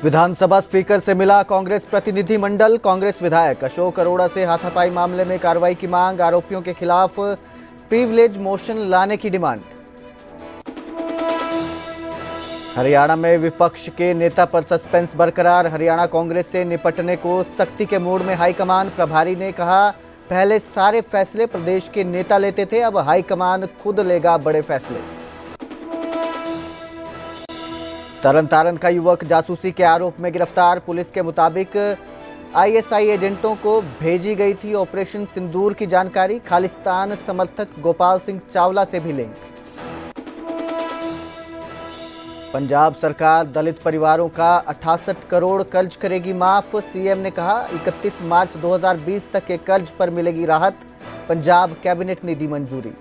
विधानसभा speaker से मिला कांग्रेस प्रतिनिधि मंडल। कांग्रेस विधायक अशोक अरोड़ा से हाथापाई मामले में कार्रवाई की मांग। आरोपियों के खिलाफ प्रिविलेज मोशन लाने की डिमांड। हरियाणा में विपक्ष के नेता पर सस्पेंस बरकरार। हरियाणा कांग्रेस से निपटने को सख्ती के मूड में हाईकमान। प्रभारी ने कहा, पहले सारे फैसले प्रदेश के नेता लेते थे, अब हाईकमान खुद लेगा बड़े फैसले। तरनतारन का युवक जासूसी के आरोप में गिरफ्तार। पुलिस के मुताबिक आईएसआई एजेंटों को भेजी गई थी ऑपरेशन सिंदूर की जानकारी। खालिस्तान समर्थक गोपाल सिंह चावला से भी लिंक। पंजाब सरकार दलित परिवारों का 68 करोड़ कर्ज करेगी माफ। सीएम ने कहा, 31 मार्च 2020 तक के कर्ज पर मिलेगी राहत। पंजाब कैबिनेट ने दी मंजूरी।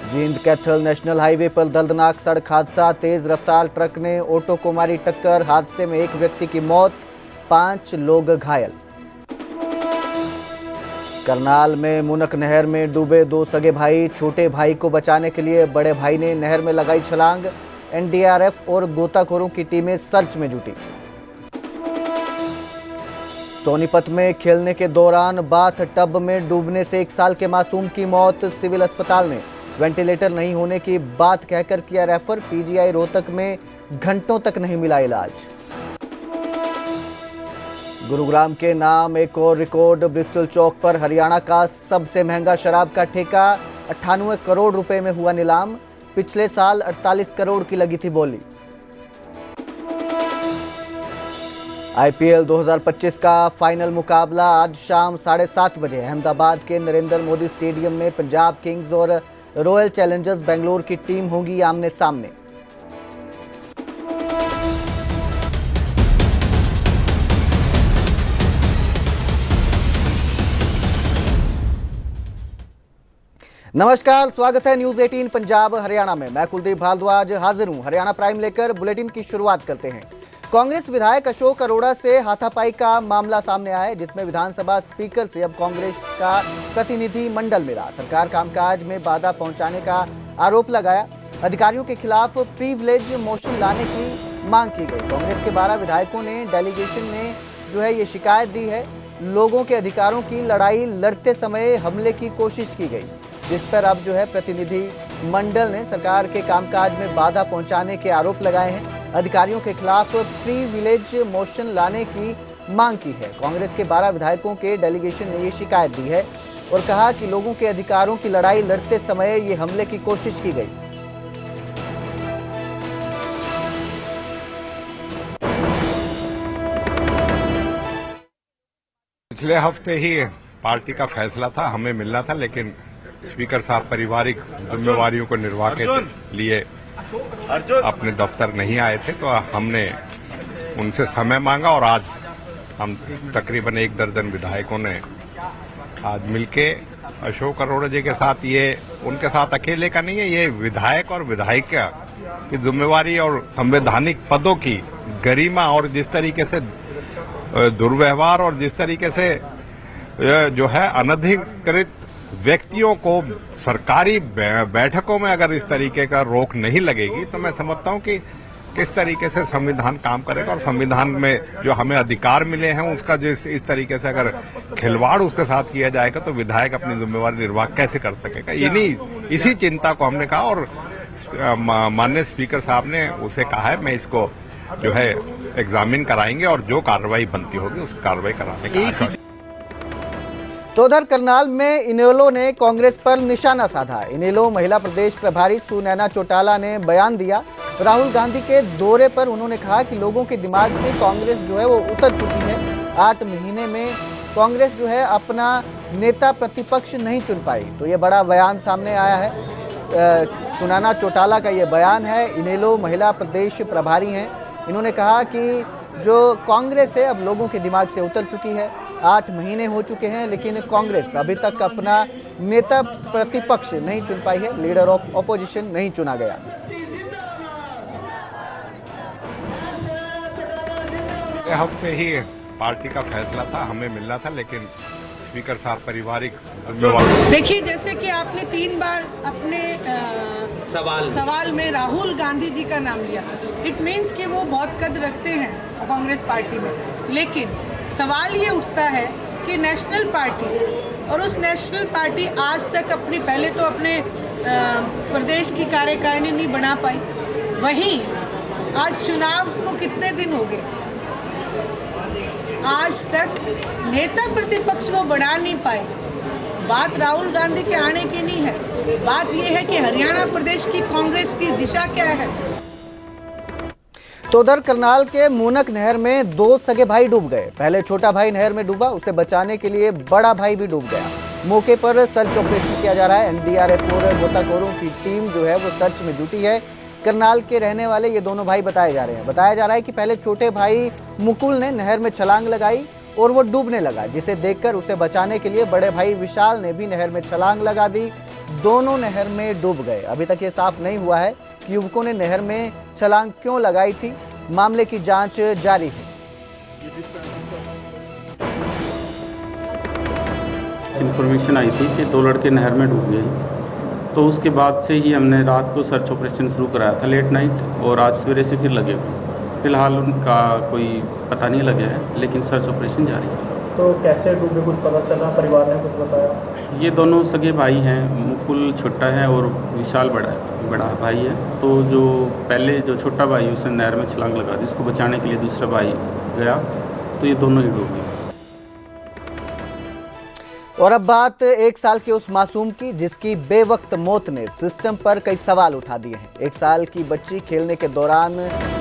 जींद कैथल नेशनल हाईवे पर दर्दनाक सड़क हादसा। तेज रफ्तार ट्रक ने ऑटो को मारी टक्कर। हादसे में एक व्यक्ति की मौत, 5 लोग घायल। करनाल में मुनक नहर में डूबे 2 सगे भाई। छोटे भाई को बचाने के लिए बड़े भाई ने नहर में लगाई छलांग। एनडीआरएफ और गोताखोरों की टीमें सर्च में जुटी। सोनीपत में खेलने के दौरान बाथ टब में डूबने से 1 साल के मासूम की मौत। सिविल अस्पताल में वेंटिलेटर नहीं होने की बात कहकर किया रेफर। पीजीआई रोहतक में घंटों तक नहीं मिला इलाज। गुरुग्राम के नाम एक और रिकॉर्ड। ब्रिस्टल चौक पर हरियाणा का सबसे महंगा शराब का ठेका 98 करोड़ रुपए में हुआ नीलाम। पिछले साल 48 करोड़ की लगी थी बोली। आईपीएल 2025 का फाइनल मुकाबला आज शाम 7:30 बजे अहमदाबाद के नरेंद्र मोदी स्टेडियम में पंजाब किंग्स और रॉयल चैलेंजर्स बेंगलोर की टीम होंगी आमने सामने। नमस्कार, स्वागत है न्यूज 18 पंजाब हरियाणा में। मैं कुलदीप भारद्वाज हाजिर हूं। हरियाणा प्राइम लेकर बुलेटिन की शुरुआत करते हैं। कांग्रेस विधायक अशोक अरोड़ा से हाथापाई का मामला सामने आया है, जिसमें विधानसभा स्पीकर से अब कांग्रेस का प्रतिनिधि मंडल मिला। सरकार कामकाज में बाधा पहुंचाने का आरोप लगाया। अधिकारियों के खिलाफ प्रिविलेज मोशन लाने की मांग की गई। कांग्रेस के 12 विधायकों ने डेलीगेशन ने ये शिकायत दी है। लोगों के अधिकारों की लड़ाई लड़ते समय हमले की कोशिश की गई, जिस पर अब प्रतिनिधि मंडल ने सरकार के कामकाज में बाधा पहुंचाने के आरोप लगाए हैं। अधिकारियों के खिलाफ प्रिविलेज मोशन लाने की मांग की है। कांग्रेस के 12 विधायकों के डेलीगेशन ने ये शिकायत दी है और कहा कि लोगों के अधिकारों की लड़ाई लड़ते समय ये हमले की कोशिश की गई। पिछले हफ्ते ही पार्टी का फैसला था, हमें मिलना था, लेकिन स्पीकर साहब पारिवारिक जिम्मेवारियों को निर्वाह के लिए अपने दफ्तर नहीं आए थे, तो हमने उनसे समय मांगा और आज हम तकरीबन 1 दर्जन विधायकों ने आज मिलके अशोक अरोड़ा जी के साथ, ये उनके साथ अकेले का नहीं है, ये विधायक और विधायिका की जिम्मेवारी और संवैधानिक पदों की गरिमा और जिस तरीके से दुर्व्यवहार और जिस तरीके से अनधिकृत व्यक्तियों को सरकारी बैठकों में अगर इस तरीके का रोक नहीं लगेगी, तो मैं समझता हूं कि किस तरीके से संविधान काम करेगा। और संविधान में जो हमें अधिकार मिले हैं उसका जो इस तरीके से अगर खिलवाड़ उसके साथ किया जाएगा, तो विधायक अपनी जिम्मेवारी निर्वाह कैसे कर सकेगा। इसी चिंता को हमने कहा और माननीय स्पीकर साहब ने उसे कहा है, मैं इसको एग्जामिन कराएंगे और जो कार्रवाई बनती होगी उस कार्रवाई कराने का। तो उधर करनाल में इनेलो ने कांग्रेस पर निशाना साधा। इनेलो महिला प्रदेश प्रभारी सुनैना चौटाला ने बयान दिया। राहुल गांधी के दौरे पर उन्होंने कहा कि लोगों के दिमाग से कांग्रेस वो उतर चुकी है। 8 महीने में कांग्रेस अपना नेता प्रतिपक्ष नहीं चुन पाई। तो ये बड़ा बयान सामने आया है। सुनैना चौटाला का ये बयान है। इनेलो महिला प्रदेश प्रभारी हैं। इन्होंने कहा कि जो कांग्रेस है अब लोगों के दिमाग से उतर चुकी है। 8 महीने हो चुके हैं, लेकिन कांग्रेस अभी तक अपना नेता प्रतिपक्ष नहीं चुन पाई है। लीडर ऑफ ऑपोजिशन नहीं चुना गया। हफ्ते ही पार्टी का फैसला था, हमें मिलना था, लेकिन स्पीकर साहब पारिवारिक देखिए, जैसे कि आपने 3 बार अपने सवाल में राहुल गांधी जी का नाम लिया। इट मीन्स कि वो बहुत कद रखते हैं कांग्रेस पार्टी में। लेकिन सवाल ये उठता है कि नेशनल पार्टी, और उस नेशनल पार्टी आज तक अपनी, पहले तो अपने प्रदेश की कार्यकारिणी नहीं बना पाई, वहीं आज चुनाव को कितने दिन हो गए, आज तक नेता प्रतिपक्ष वो बना नहीं पाए। बात राहुल गांधी के आने की नहीं है, बात यह है कि हरियाणा प्रदेश की कांग्रेस की दिशा क्या है। तो उधर करनाल के मूनक नहर में 2 सगे भाई डूब गए। पहले छोटा भाई नहर में डूबा, उसे बचाने के लिए बड़ा भाई भी डूब गया। मौके पर सर्च ऑपरेशन किया जा रहा है। एनडीआरएफ और गोताखोरों की टीम जो है वो सर्च में जुटी है। करनाल के रहने वाले ये दोनों भाई बताए जा रहे हैं। बताया जा रहा है कि पहले छोटे भाई मुकुल ने नहर में छलांग लगाई और वो डूबने लगा, जिसे देखकर उसे बचाने के लिए बड़े भाई विशाल ने भी नहर में छलांग लगा दी। दोनों नहर में डूब गए। अभी तक ये साफ नहीं हुआ है कि युवकों ने नहर में छलांग क्यों लगाई थी। मामले की जांच जारी है। इन्फॉर्मेशन आई थी कि 2 लड़के नहर में डूब गए, तो उसके बाद से ही हमने रात को सर्च ऑपरेशन शुरू कराया था लेट नाइट, और आज सवेरे से फिर लगे हुए। फिलहाल उनका कोई पता नहीं लगा है, लेकिन सर्च ऑपरेशन जारी है। तो कैसे डूबे कुछ पता चला? परिवार ने कुछ बताया? ये दोनों सगे भाई हैं। मुकुल छोटा है और विशाल बड़ा भाई है। तो जो पहले जो छोटा भाई उसने नहर में छलांग लगा दी, उसको बचाने के लिए दूसरा भाई गया, तो ये दोनों ही डूब गए। और अब बात 1 साल के उस मासूम की जिसकी बेवक्त मौत ने सिस्टम पर कई सवाल उठा दिए हैं। 1 साल की बच्ची खेलने के दौरान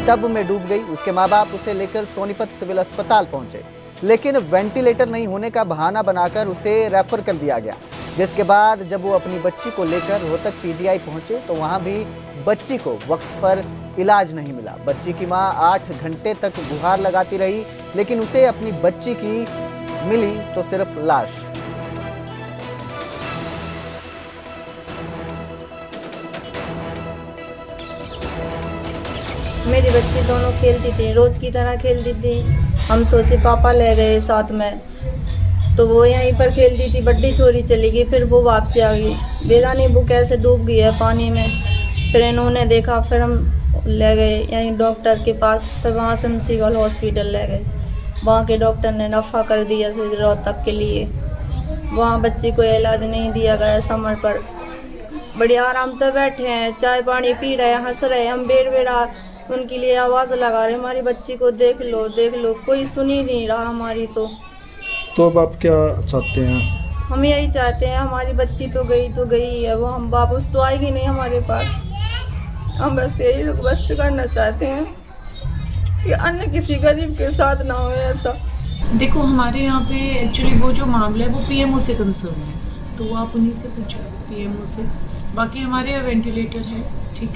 टब में डूब गई। उसके माँ बाप उसे लेकर सोनीपत सिविल अस्पताल पहुंचे, लेकिन वेंटिलेटर नहीं होने का बहाना बनाकर उसे रेफर कर दिया गया। जिसके बाद जब वो अपनी बच्ची को लेकर रोहतक पीजीआई पहुंचे तो वहां भी बच्ची को वक्त पर इलाज नहीं मिला। बच्ची की मां 8 घंटे तक गुहार लगाती रही, लेकिन उसे अपनी बच्ची की मिली तो सिर्फ लाश। मेरी बच्ची दोनों खेलती थी, रोज की तरह खेलती थी। हम सोचे पापा ले गए साथ में, तो वो यहीं पर खेलती थी। बड्डी छोरी चली गई, फिर वो वापसी आ गई। बेरा नींबू कैसे डूब गई है पानी में। फिर इन्होंने देखा, फिर हम ले गए यहीं डॉक्टर के पास। फिर वहाँ से हम सिविल हॉस्पिटल ले गए। वहाँ के डॉक्टर ने रफ़ा कर दिया रोहतक के लिए। वहाँ बच्ची को इलाज नहीं दिया गया समय पर। बढ़िया आराम से बैठे हैं, चाय पानी पी रहे हैं, हंस रहे हैं। हम बेर उनके लिए आवाज़ लगा रहे, हमारी बच्ची को देख लो देख लो। कोई सुन ही नहीं रहा हमारी। तो अब आप क्या चाहते हैं? हम यही चाहते हैं, हमारी बच्ची तो गई है, वो हम वापस तो आएगी नहीं हमारे पास। हम बस यही रिक्वेस्ट करना चाहते हैं कि अन्य किसी गरीब के साथ ना हो ऐसा। देखो हमारे यहाँ पे एक्चुअली वो जो मामला है वो पीएमओ से कंसर्न है, तो आप उन्हीं से पूछो पीएमओ से। बाकी हमारे यहाँ वेंटिलेटर है, ठीक।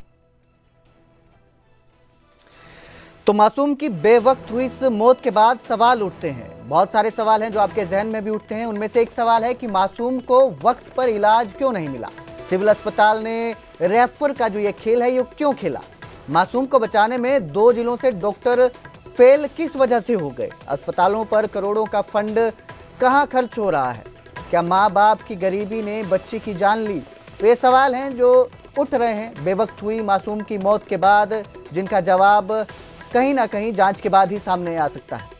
तो मासूम की बेवक्त हुई इस मौत के बाद सवाल उठते हैं। बहुत सारे सवाल हैं जो आपके जहन में भी उठते हैं। उनमें से एक सवाल है कि मासूम को वक्त पर इलाज क्यों नहीं मिला। सिविल अस्पताल ने रेफर का जो ये खेल है ये क्यों खेला। मासूम को बचाने में 2 जिलों से डॉक्टर फेल किस वजह से हो गए। अस्पतालों पर करोड़ों का फंड कहां खर्च हो रहा है। क्या माँ बाप की गरीबी ने बच्ची की जान ली। तो ये सवाल हैं जो उठ रहे हैं बेवक्त हुई मासूम की मौत के बाद, जिनका जवाब कहीं ना कहीं जांच के बाद ही सामने आ सकता है।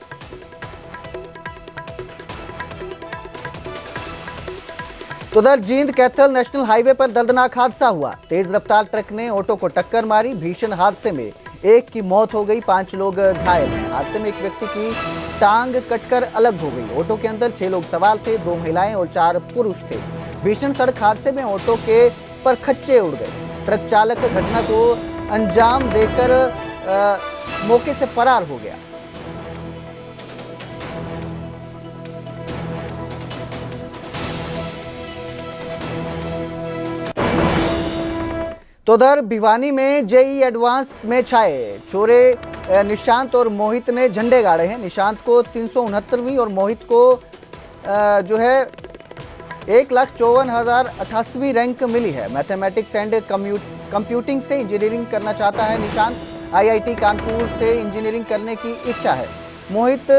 तो उधर जींद कैथल नेशनल हाईवे पर दर्दनाक हादसा हुआ। तेज रफ्तार ट्रक ने ऑटो को टक्कर मारी। भीषण हादसे में एक की मौत हो गई, 5 लोग घायल हैं। हादसे में एक व्यक्ति की टांग कटकर अलग हो गई। ऑटो के अंदर 6 लोग सवार थे, 2 महिलाएं और 4 पुरुष थे। भीषण सड़क हादसे में ऑटो के परखच्चे उड़ गए। ट्रक चालक घटना को अंजाम देकर मौके से फरार हो गया। तो उधर भिवानी में जेई एडवांस में छाए छोरे निशांत और मोहित ने झंडे गाड़े हैं। निशांत को 369वीं और मोहित को जो है 1,54,088वीं रैंक मिली है। मैथमेटिक्स एंड कंप्यूटिंग से इंजीनियरिंग करना चाहता है निशांत। आईआईटी कानपुर से इंजीनियरिंग करने की इच्छा है। मोहित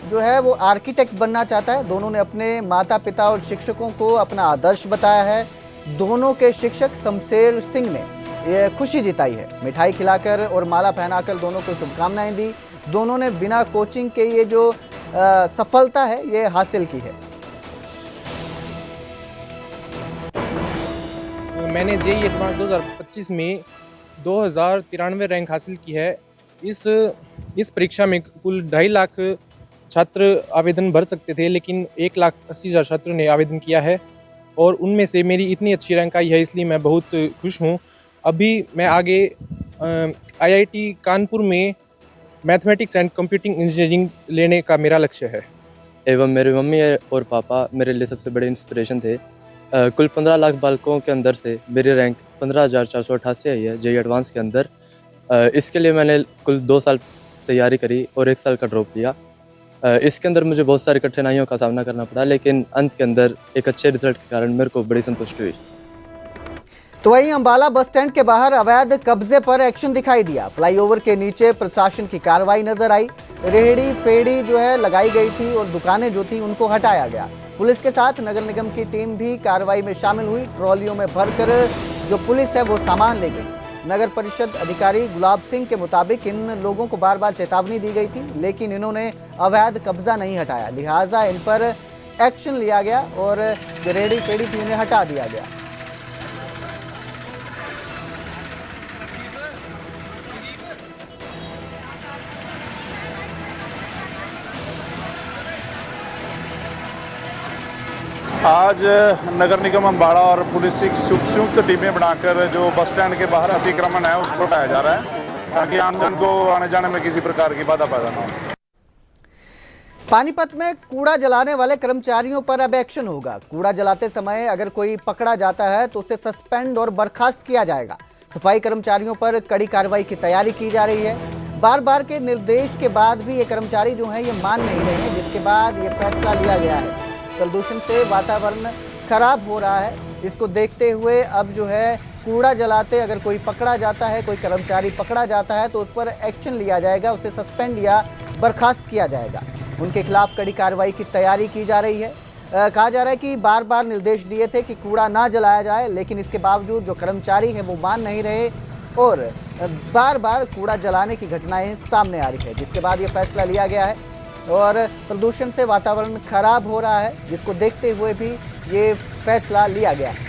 जो है वो आर्किटेक्ट बनना चाहता है। दोनों ने अपने माता पिता और शिक्षकों को अपना आदर्श बताया है। दोनों के शिक्षक शमशेर सिंह ने ये खुशी जिताई है। मिठाई खिलाकर और माला पहनाकर दोनों को शुभकामनाएं दी। दोनों ने बिना कोचिंग के ये जो सफलता है ये हासिल की है। मैंने जेईई एडवांस 2025 में 2093 रैंक हासिल की है। इस परीक्षा में कुल 2.5 लाख छात्र आवेदन भर सकते थे, लेकिन 1,80,000 छात्रों ने आवेदन किया है और उनमें से मेरी इतनी अच्छी रैंक आई है, इसलिए मैं बहुत खुश हूँ। अभी मैं आगे IIT कानपुर में मैथमेटिक्स एंड कंप्यूटिंग इंजीनियरिंग लेने का मेरा लक्ष्य है। एवं मेरे मम्मी और पापा मेरे लिए सबसे बड़े इंस्पिरेशन थे। कुल 15 लाख बालकों के अंदर से मेरी रैंक 15,488 आई है जेईई एडवांस के अंदर। इसके लिए मैंने कुल 2 साल तैयारी करी और 1 साल का ड्रॉप लिया। इसके अंदर मुझे बहुत सारी कठिनाइयों का सामना करना पड़ा, लेकिन अंत के अंदर एक अच्छे रिजल्ट के कारण मेरे को बड़ी संतुष्टि हुई। तो वहीं अंबाला बस स्टैंड के बाहर अवैध कब्जे पर एक्शन दिखाई दिया। फ्लाईओवर के नीचे प्रशासन की कार्रवाई नजर आई। रेहड़ी फेड़ी जो है लगाई गई थी और दुकानें जो थी उनको हटाया गया। पुलिस के साथ नगर निगम की टीम भी कार्रवाई में शामिल हुई। ट्रॉलियों में भरकर जो पुलिस है वो सामान ले गई। नगर परिषद अधिकारी गुलाब सिंह के मुताबिक इन लोगों को बार बार चेतावनी दी गई थी, लेकिन इन्होंने अवैध कब्जा नहीं हटाया, लिहाजा इन पर एक्शन लिया गया और रेहड़ी फेड़ी थी उन्हें हटा दिया गया। आज नगर निगम अम्बाड़ा और पुलिस की संयुक्त टीमें बनाकर जो बस स्टैंड के बाहर अतिक्रमण है उसको हटाया जा रहा है, ताकि आमजन को आने जाने में किसी प्रकार की बाधा पैदा न हो। पानीपत में कूड़ा जलाने वाले कर्मचारियों पर अब एक्शन होगा। कूड़ा जलाते समय अगर कोई पकड़ा जाता है तो उसे सस्पेंड और बर्खास्त किया जाएगा। सफाई कर्मचारियों पर कड़ी कार्रवाई की तैयारी की जा रही है। बार बार के निर्देश के बाद भी ये कर्मचारी जो हैं ये मान नहीं रहे हैं, जिसके बाद ये फैसला लिया गया है। प्रदूषण से वातावरण खराब हो रहा है, इसको देखते हुए अब जो है कूड़ा जलाते अगर कोई पकड़ा जाता है, कोई कर्मचारी पकड़ा जाता है तो उस पर एक्शन लिया जाएगा, उसे सस्पेंड या बर्खास्त किया जाएगा। उनके खिलाफ कड़ी कार्रवाई की तैयारी की जा रही है। कहा जा रहा है कि बार बार निर्देश दिए थे कि कूड़ा ना जलाया जाए, लेकिन इसके बावजूद जो कर्मचारी हैं वो मान नहीं रहे और बार बार कूड़ा जलाने की घटनाएं सामने आ रही है, जिसके बाद ये फैसला लिया गया है। और प्रदूषण से वातावरण खराब हो रहा है, जिसको देखते हुए भी ये फैसला लिया गया है।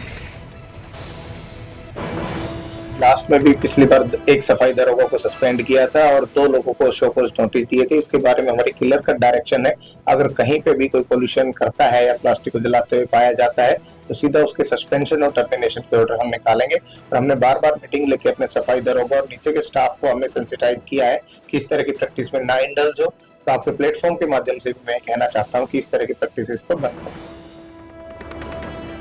लास्ट में भी पिछली बार एक सफाई दरोगा को सस्पेंड किया था और 2 लोगों को शो कॉज नोटिस दिए थे। इसके बारे में हमारी क्लियर कट डायरेक्शन है, अगर कहीं पे भी कोई पोल्यूशन करता है या प्लास्टिक को जलाते हुए पाया जाता है तो सीधा उसके सस्पेंशन और टर्मिनेशन के ऑर्डर हम निकालेंगे। और हमने बार बार मीटिंग लेके अपने सफाई दरोगा और नीचे के स्टाफ को हमने सेंसिटाइज किया है कि इस तरह की प्रैक्टिस में ना इंडल्ज हो। तो आपके प्लेटफॉर्म के माध्यम से भी मैं कहना चाहता हूँ कि इस तरह की प्रैक्टिस को बंद करें।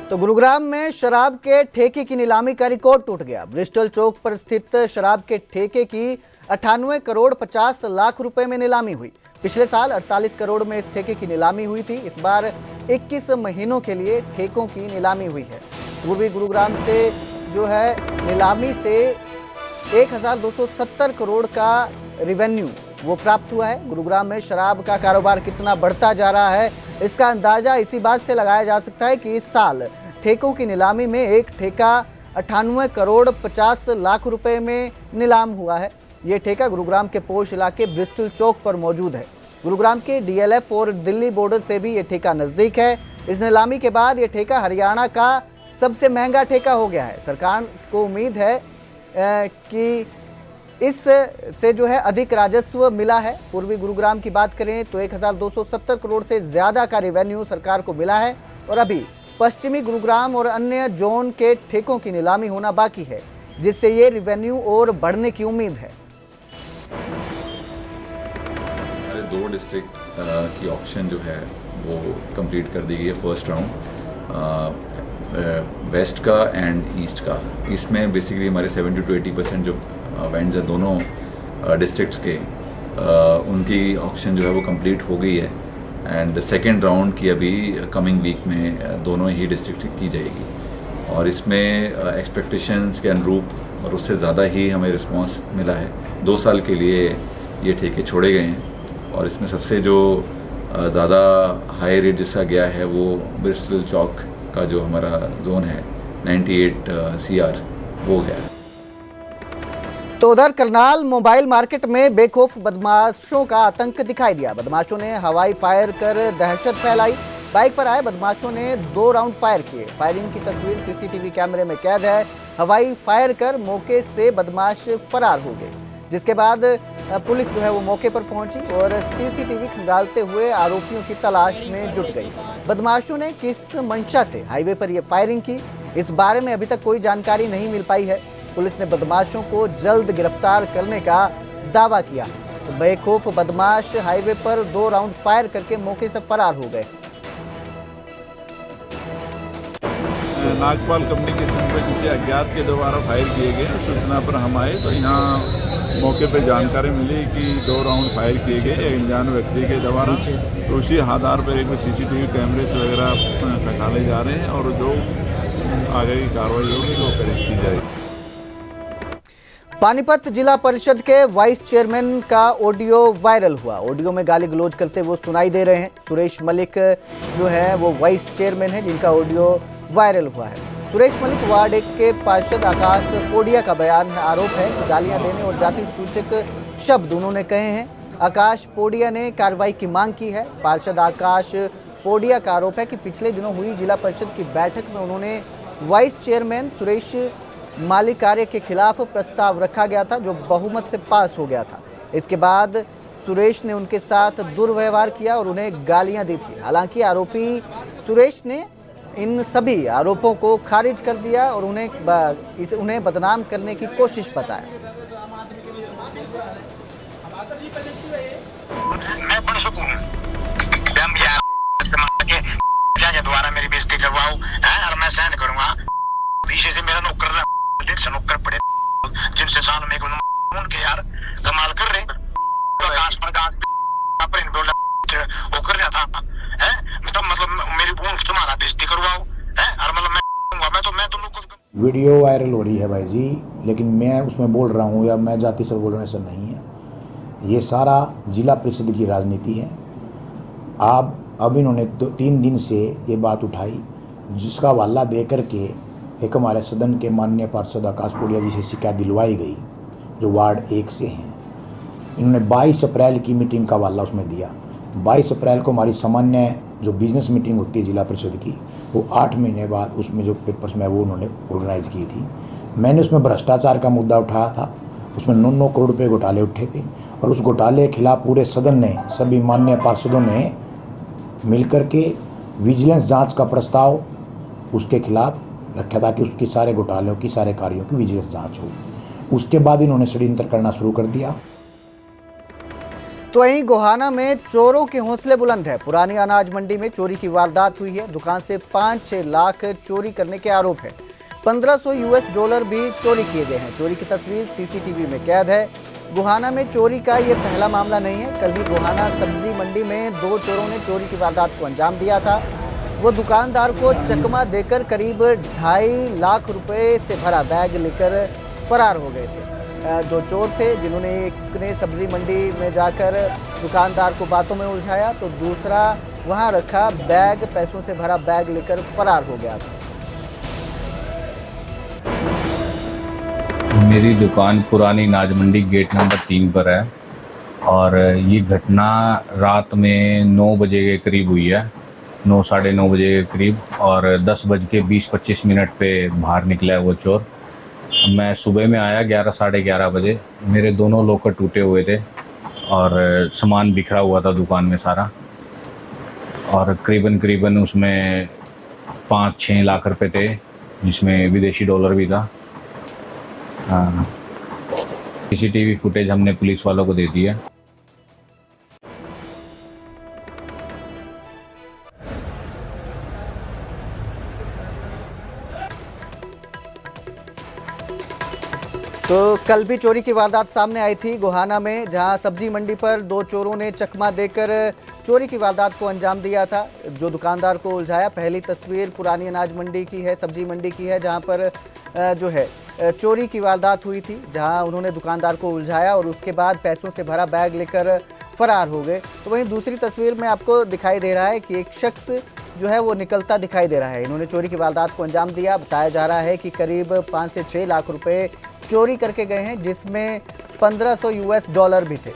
तो गुरुग्राम में शराब के ठेके की नीलामी का रिकॉर्ड टूट गया। ब्रिस्टल चौक पर स्थित शराब के ठेके की 98 करोड़ 50 लाख रुपए में नीलामी हुई। पिछले साल 48 करोड़ में इस ठेके की नीलामी हुई थी। इस बार 21 महीनों के लिए ठेकों की नीलामी हुई है। पूर्वी गुरुग्राम से जो है नीलामी से 1270 करोड़ का रेवेन्यू वो प्राप्त हुआ है। गुरुग्राम में शराब का कारोबार कितना बढ़ता जा रहा है, इसका अंदाजा इसी बात से लगाया जा सकता है कि इस साल ठेकों की नीलामी में एक ठेका 98 करोड़ 50 लाख रुपए में नीलाम हुआ है। ये ठेका गुरुग्राम के पोश इलाके ब्रिस्टल चौक पर मौजूद है। गुरुग्राम के DLF और दिल्ली बॉर्डर से भी ये ठेका नज़दीक है। इस नीलामी के बाद ये ठेका हरियाणा का सबसे महंगा ठेका हो गया है। सरकार को उम्मीद है कि इस से जो है अधिक राजस्व मिला है। पूर्वी गुरुग्राम की बात करें तो 1270 करोड़ से ज़्यादा का रेवेन्यू सरकार को मिला है और अभी पश्चिमी गुरुग्राम और अन्य जोन के ठेकों की नीलामी होना बाकी है, जिससे ये रेवेन्यू और बढ़ने की उम्मीद है। 2 डिस्ट्रिक्ट की ऑक्शन जो है वो कंप्लीट कर दी गई है, फर्स्ट राउंड वेस्ट का एंड ईस्ट का। इसमें बेसिकली हमारे 70 to 80% जो वेंड्स है दोनों डिस्ट्रिक्ट्स के, उनकी ऑक्शन जो है वो कंप्लीट हो गई है एंड सेकेंड राउंड की अभी कमिंग वीक में दोनों ही डिस्ट्रिक्ट की जाएगी। और इसमें एक्सपेक्टेशंस के अनुरूप और उससे ज़्यादा ही हमें रिस्पांस मिला है। 2 साल के लिए ये ठेके छोड़े गए हैं और इसमें सबसे जो ज़्यादा हाई रेट जिसका गया है वो ब्रिस्टल चौक का जो हमारा जोन है 98 CR वो गया है। तो उधर करनाल मोबाइल मार्केट में बेखौफ बदमाशों का आतंक दिखाई दिया। बदमाशों ने हवाई फायर कर दहशत फैलाई। बाइक पर आए बदमाशों ने 2 राउंड फायर किए। फायरिंग की तस्वीर सीसीटीवी कैमरे में कैद है। हवाई फायर कर मौके से बदमाश फरार हो गए, जिसके बाद पुलिस जो है वो मौके पर पहुंची और सीसीटीवी खंगालते हुए आरोपियों की तलाश में जुट गई। बदमाशों ने किस मंशा से हाईवे पर यह फायरिंग की, इस बारे में अभी तक कोई जानकारी नहीं मिल पाई है। पुलिस ने बदमाशों को जल्द गिरफ्तार करने का दावा किया। तो बेखौफ बदमाश हाईवे पर 2 राउंड फायर करके मौके से फरार हो गए। नागपाल कम्युनिकेशन पर किसी अज्ञात के द्वारा फायर किए गए। सूचना पर हम आए तो यहाँ मौके पर जानकारी मिली कि 2 राउंड फायर किए गए एक अनजान व्यक्ति के द्वारा। तो उसी आधार पर एक सीसीटीवी कैमरे वगैरह खंगाले जा रहे हैं और जो आगे की कार्रवाई होगी वो की जाएगी। पानीपत जिला परिषद के वाइस चेयरमैन का ऑडियो वायरल हुआ। ऑडियो में गाली गलौज करते वो सुनाई दे रहे हैं। सुरेश मलिक जो है वो वाइस चेयरमैन है जिनका ऑडियो वायरल हुआ है। सुरेश मलिक वार्ड 1 के पार्षद आकाश पोडिया का बयान है, आरोप है कि गालियां देने और जाति सूचक शब्द उन्होंने कहे हैं। आकाश पोडिया ने कार्रवाई की मांग की है। पार्षद आकाश पोडिया का आरोप है कि पिछले दिनों हुई जिला परिषद की बैठक में उन्होंने वाइस चेयरमैन सुरेश मालिक कार्य के खिलाफ प्रस्ताव रखा गया था जो बहुमत से पास हो गया था। इसके बाद सुरेश ने उनके साथ दुर्व्यवहार किया और उन्हें गालियां दी थी। हालांकि आरोपी सुरेश ने इन सभी आरोपों को खारिज कर दिया और उन्हें बदनाम करने की कोशिश बताया। मैं बड़ सुकून दोबारा मेरी बेइज्जती करवाओ और मैं सहन करूंगा। पीछे से मेरा नौकर नौकर पड़े जिनसे साल में उनके यार कमाल कर रहे आकाश वो कर रहा था मतलब मेरी बून तुम्हारा बेइज्जती करवाओ और मतलब मैं तुम लोग वीडियो वायरल हो रही है भाई जी, लेकिन मैं उसमें बोल रहा हूँ या मैं जाति से बोल रहा हूँ ऐसा नहीं है। ये सारा जिला परिषद की राजनीति है। अब इन्होंने 3 दिन से ये बात उठाई जिसका हवाला दे करके एक हमारे सदन के माननीय पार्षद आकाश पोडिया जी से शिकायत दिलवाई गई जो वार्ड 1 से हैं। इन्होंने 22 अप्रैल की मीटिंग का हवाला उसमें दिया। 22 अप्रैल को हमारी सामान्य जो बिजनेस मीटिंग होती है जिला परिषद की, वो 8 महीने बाद उसमें जो पेपर्स में वो उन्होंने ऑर्गेनाइज़ की थी। मैंने उसमें भ्रष्टाचार का मुद्दा उठाया था। उसमें 9 करोड़ रुपये घोटाले उठे थे और उस घोटाले के खिलाफ पूरे सदन ने, सभी माननीय पार्षदों ने मिलकर के विजिलेंस जांच का प्रस्ताव उसके खिलाफ रखा था कि उसके सारे घोटालों की, सारे कार्यों की विजिलेंस जांच हो। उसके बाद इन्होंने षड्यंत्र करना शुरू कर दिया। तो वहीं गोहाना में चोरों के हौसले बुलंद है। पुरानी अनाज मंडी में चोरी की वारदात हुई है। दुकान से 5-6 लाख चोरी करने के आरोप है। $1500 भी चोरी किए गए हैं। चोरी की तस्वीर सीसीटीवी में कैद है। गोहाना में चोरी का ये पहला मामला नहीं है। कल ही गोहाना सब्जी मंडी में 2 चोरों ने चोरी की वारदात को अंजाम दिया था। वो दुकानदार को चकमा देकर करीब 2.5 लाख रुपए से भरा बैग लेकर फरार हो गए थे। 2 चोर थे जिन्होंने एक ने सब्जी मंडी में जाकर दुकानदार को बातों में उलझाया तो दूसरा वहां रखा बैग, पैसों से भरा बैग लेकर फरार हो गया था। मेरी दुकान पुरानी अनाज मंडी गेट नंबर 3 पर है और ये घटना रात में 9 बजे के करीब हुई है, 9 साढ़े 9 बजे के करीब, और 10:20-25 पे बाहर निकला है वो चोर। मैं सुबह में आया 11 साढ़े 11 बजे। मेरे दोनों लॉकर टूटे हुए थे और सामान बिखरा हुआ था दुकान में सारा, और करीबन उसमें 5-6 लाख रुपए थे जिसमें विदेशी डॉलर भी था। हाँ, सीसीटीवी फुटेज हमने पुलिस वालों को दे दी है। तो कल भी चोरी की वारदात सामने आई थी गोहाना में, जहां सब्जी मंडी पर 2 चोरों ने चकमा देकर चोरी की वारदात को अंजाम दिया था, जो दुकानदार को उलझाया। पहली तस्वीर पुरानी अनाज मंडी की है, सब्जी मंडी की है, जहां पर जो है चोरी की वारदात हुई थी, जहां उन्होंने दुकानदार को उलझाया और उसके बाद पैसों से भरा बैग लेकर फरार हो गए। तो वहीं दूसरी तस्वीर में आपको दिखाई दे रहा है कि एक शख्स जो है वो निकलता दिखाई दे रहा है। इन्होंने चोरी की वारदात को अंजाम दिया। बताया जा रहा है कि करीब 5 से 6 लाख रुपए चोरी करके गए हैं, जिसमें $1500 भी थे।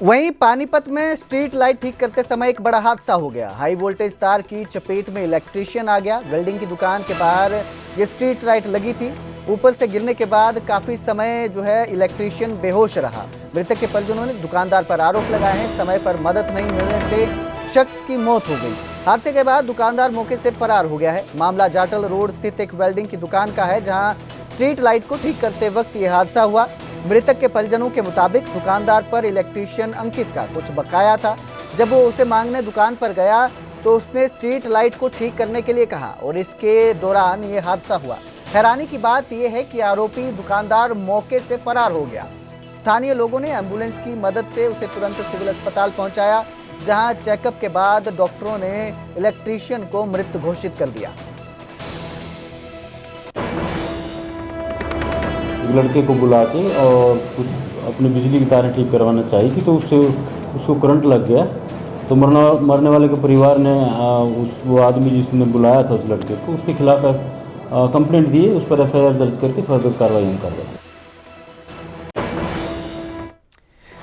वहीं पानीपत में स्ट्रीट लाइट ठीक करते समय एक बड़ा हादसा हो गया। हाई वोल्टेज तार की चपेट में इलेक्ट्रीशियन आ गया। वेल्डिंग की दुकान के बाहर ये स्ट्रीट लाइट लगी थी। ऊपर से गिरने के बाद काफी समय इलेक्ट्रीशियन बेहोश रहा। मृतक के परिजनों ने दुकानदार पर आरोप लगाए हैं, समय पर मदद नहीं मिलने से शख्स की मौत हो गई। हादसे के बाद दुकानदार मौके से फरार हो गया है। मामला जाटल रोड स्थित एक वेल्डिंग की दुकान का है, जहां स्ट्रीट लाइट को ठीक करते वक्त यह हादसा हुआ। मृतक के परिजनों के मुताबिक दुकानदार पर इलेक्ट्रीशियन अंकित का कुछ बकाया था। जब वो उसे मांगने दुकान पर गया तो उसने स्ट्रीट लाइट को ठीक करने के लिए कहा और इसके दौरान ये हादसा हुआ। हैरानी की बात यह है कि आरोपी दुकानदार मौके से फरार हो गया। स्थानीय लोगों ने एम्बुलेंस की मदद से उसे तुरंत सिविल अस्पताल पहुंचाया, जहां चेकअप के बाद डॉक्टरों ने इलेक्ट्रीशियन को मृत घोषित कर दिया। लड़के को बुला के और अपनी बिजली की तारें ठीक करवाना चाहिए थी, तो उसको करंट लग गया। तो मरने वाले के परिवार ने वो आदमी जिसने बुलाया था उस लड़के को, उसके खिलाफ कंप्लेंट दी है। उस पर FIR दर्ज करके फर्दर कार्रवाई हम कर रहे हैं।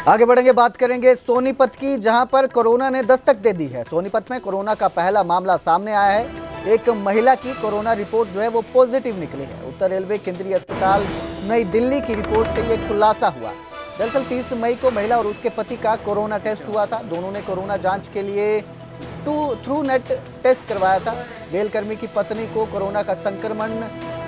आगे बढ़ेंगे, बात करेंगे सोनीपत की, जहां पर कोरोना ने दस्तक दे दी है। सोनीपत में कोरोना का पहला मामला सामने आया है। एक महिला की कोरोना रिपोर्ट वो पॉजिटिव निकली है। उत्तर रेलवे केंद्रीय अस्पताल नई दिल्ली की रिपोर्ट से ये खुलासा हुआ। दरअसल 30 मई को महिला और उसके पति का कोरोना टेस्ट हुआ था। दोनों ने कोरोना जांच के लिए थ्रू नेट टेस्ट करवाया था। रेलकर्मी की पत्नी को कोरोना का संक्रमण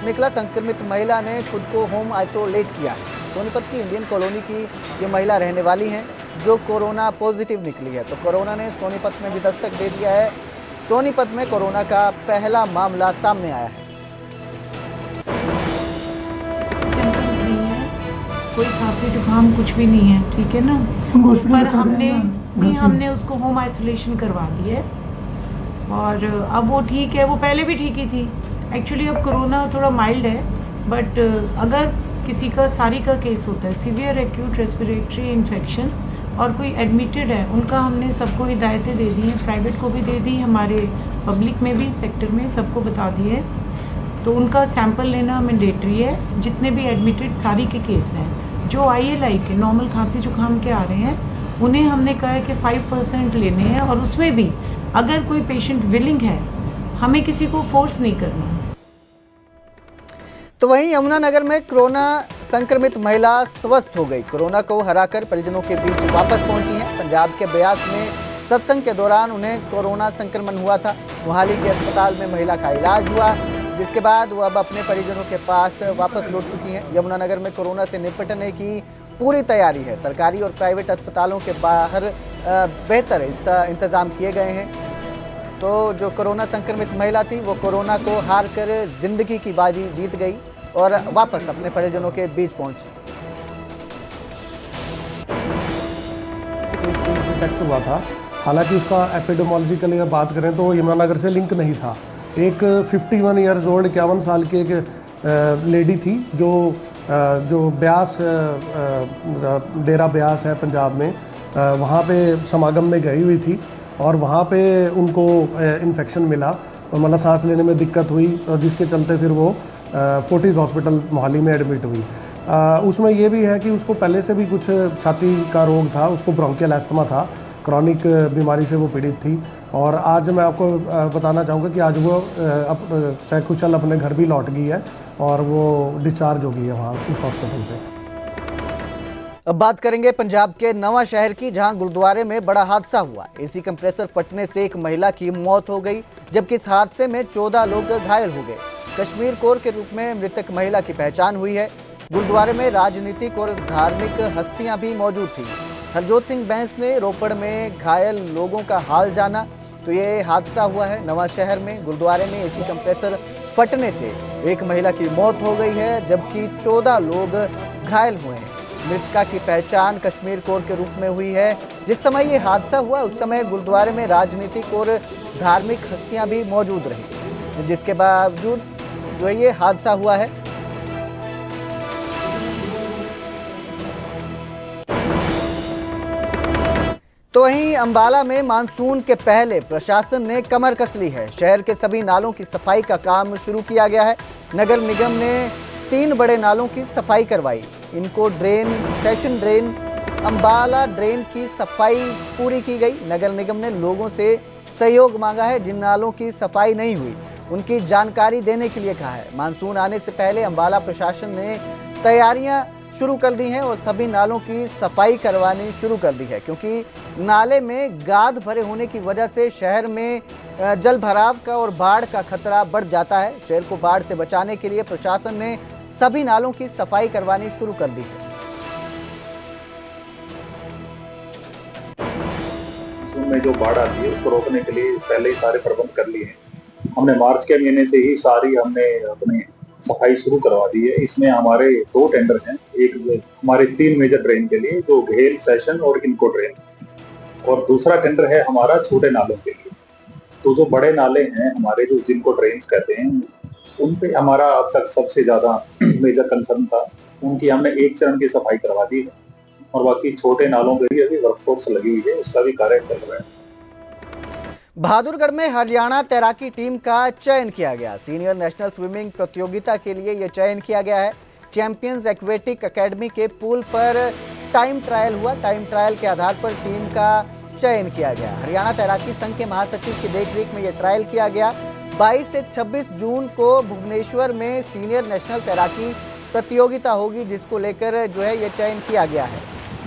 निकला। संक्रमित महिला ने खुद को होम आइसोलेट किया है। सोनीपत की इंडियन कॉलोनी की ये महिला रहने वाली हैं, जो कोरोना पॉजिटिव निकली है। तो कोरोना ने सोनीपत में भी दस्तक दे दिया है। सोनीपत में कोरोना का पहला मामला सामने आया है। कोई खांसी जुकाम कुछ भी नहीं है, ठीक है ना। पर हमने उसको होम आइसोलेशन करवा दी है और अब वो ठीक है। वो पहले भी ठीक ही थी। एक्चुअली अब कोरोना थोड़ा माइल्ड है, बट अगर किसी का सारी का केस होता है, सीवियर एक्यूट रेस्पिरेटरी इन्फेक्शन, और कोई एडमिटेड है, उनका हमने सबको हिदायतें दे दी हैं, प्राइवेट को भी दे दी, हमारे पब्लिक में भी सेक्टर में सबको बता दिए। तो उनका सैंपल लेना मैंडेटरी है। जितने भी एडमिटेड सारी के केस हैं, जो ILI के नॉर्मल खांसी जुकाम के आ रहे हैं, उन्हें हमने कहा है कि 5% लेने हैं, और उसमें भी अगर कोई पेशेंट विलिंग है, हमें किसी को फोर्स नहीं करना। तो वहीं यमुनानगर में कोरोना संक्रमित महिला स्वस्थ हो गई। कोरोना को हराकर परिजनों के बीच वापस पहुंची हैं। पंजाब के ब्यास में सत्संग के दौरान उन्हें कोरोना संक्रमण हुआ था। मोहाली के अस्पताल में महिला का इलाज हुआ, जिसके बाद वो अब अपने परिजनों के पास वापस लौट चुकी हैं। यमुनानगर में कोरोना से निपटने की पूरी तैयारी है। सरकारी और प्राइवेट अस्पतालों के बाहर बेहतर इंतजाम किए गए हैं। तो जो कोरोना संक्रमित महिला थी, वो कोरोना को हार कर जिंदगी की बाजी जीत गई और वापस अपने परिजनों के बीच पहुंची। डिटेक्ट हुआ था, हालांकि उसका एपिडेमोलॉजिकली अगर बात करें तो यमुनानगर से लिंक नहीं था। एक 51 ईयर्स ओल्ड 51 साल की एक लेडी थी, जो ब्यास डेरा ब्यास है पंजाब में, वहाँ पे समागम में गई हुई थी और वहाँ पे उनको इन्फेक्शन मिला और मतलब सांस लेने में दिक्कत हुई, और जिसके चलते फिर वो फोर्टिस हॉस्पिटल मोहाली में एडमिट हुई। उसमें ये भी है कि उसको पहले से भी कुछ छाती का रोग था, उसको ब्रोंकियल एस्थमा था, क्रॉनिक बीमारी से वो पीड़ित थी। और आज मैं आपको बताना चाहूँगा कि आज वो सकुशल अपने घर भी लौट गई है और वो डिस्चार्ज हो गई है वहाँ उस हॉस्पिटल से। अब बात करेंगे पंजाब के नवा शहर की, जहां गुरुद्वारे में बड़ा हादसा हुआ। एसी कंप्रेसर फटने से एक महिला की मौत हो गई, जबकि इस हादसे में 14 लोग घायल हो गए। कश्मीर कौर के रूप में मृतक महिला की पहचान हुई है। गुरुद्वारे में राजनीतिक और धार्मिक हस्तियां भी मौजूद थी। हरजोत सिंह बैंस ने रोपड़ में घायल लोगों का हाल जाना। तो ये हादसा हुआ है नवा शहर में। गुरुद्वारे में एसी कंप्रेसर फटने से एक महिला की मौत हो गई है, जबकि 14 लोग घायल हुए हैं। मृतका की पहचान कश्मीर कौर के रूप में हुई है। जिस समय ये हादसा हुआ उस समय गुरुद्वारे में राजनीतिक और धार्मिक हस्तियां भी मौजूद रही, जिसके बावजूद जो ये हादसा हुआ है। तो वहीं अंबाला में मानसून के पहले प्रशासन ने कमर कस ली है। शहर के सभी नालों की सफाई का काम शुरू किया गया है। नगर निगम ने 3 बड़े नालों की सफाई करवाई। इनको drain, fashion drain, Ambala drain की सफाई पूरी की गई। नगर निगम ने लोगों से सहयोग मांगा है। जिन नालों की सफाई नहीं हुई उनकी जानकारी देने के लिए कहा है। मानसून आने से पहले अंबाला प्रशासन ने तैयारियां शुरू कर दी हैं और सभी नालों की सफाई करवानी शुरू कर दी है, क्योंकि नाले में गाद भरे होने की वजह से शहर में जल भराव का और बाढ़ का खतरा बढ़ जाता है। शहर को बाढ़ से बचाने के लिए प्रशासन ने सभी नालों की सफाई करवानी शुरू कर दी है। में जो बाढ़ आती है उसको रोकने के लिए पहले ही सारे प्रबंध कर लिए हैं। हमने मार्च के महीने से ही सारी हमने अपनी सफाई शुरू करवा दी है। इसमें हमारे 2 टेंडर हैं। एक हमारे 3 मेजर ड्रेन के लिए, जो घेल, सेशन और इनको ड्रेन, और दूसरा टेंडर है हमारा छोटे नालों के लिए। तो जो बड़े नाले हैं हमारे, जो जिनको ड्रेन्स कहते हैं, उन पे हमारा अब तक सबसे ज्यादा मेजर कंसर्न था। उनकी हमने 1 चरण की सफाई करवा दी है और बाकी छोटे नालों पे भी अभी वर्कफोर्स लगी हुई है, उसका भी कार्य चल रहा है। बहादुरगढ़ में हरियाणा तैराकी टीम का चयन किया गया। सीनियर नेशनल स्विमिंग प्रतियोगिता के लिए यह चयन किया गया है। चैंपियंस एक्वेटिक एकेडमी के पूल पर टाइम ट्रायल हुआ। टाइम ट्रायल के आधार पर टीम का चयन किया गया। हरियाणा तैराकी संघ के महासचिव की देखरेख में यह ट्रायल किया गया। 22 से 26 जून को भुवनेश्वर में सीनियर नेशनल तैराकी प्रतियोगिता होगी, जिसको लेकर जो है ये चयन किया गया है।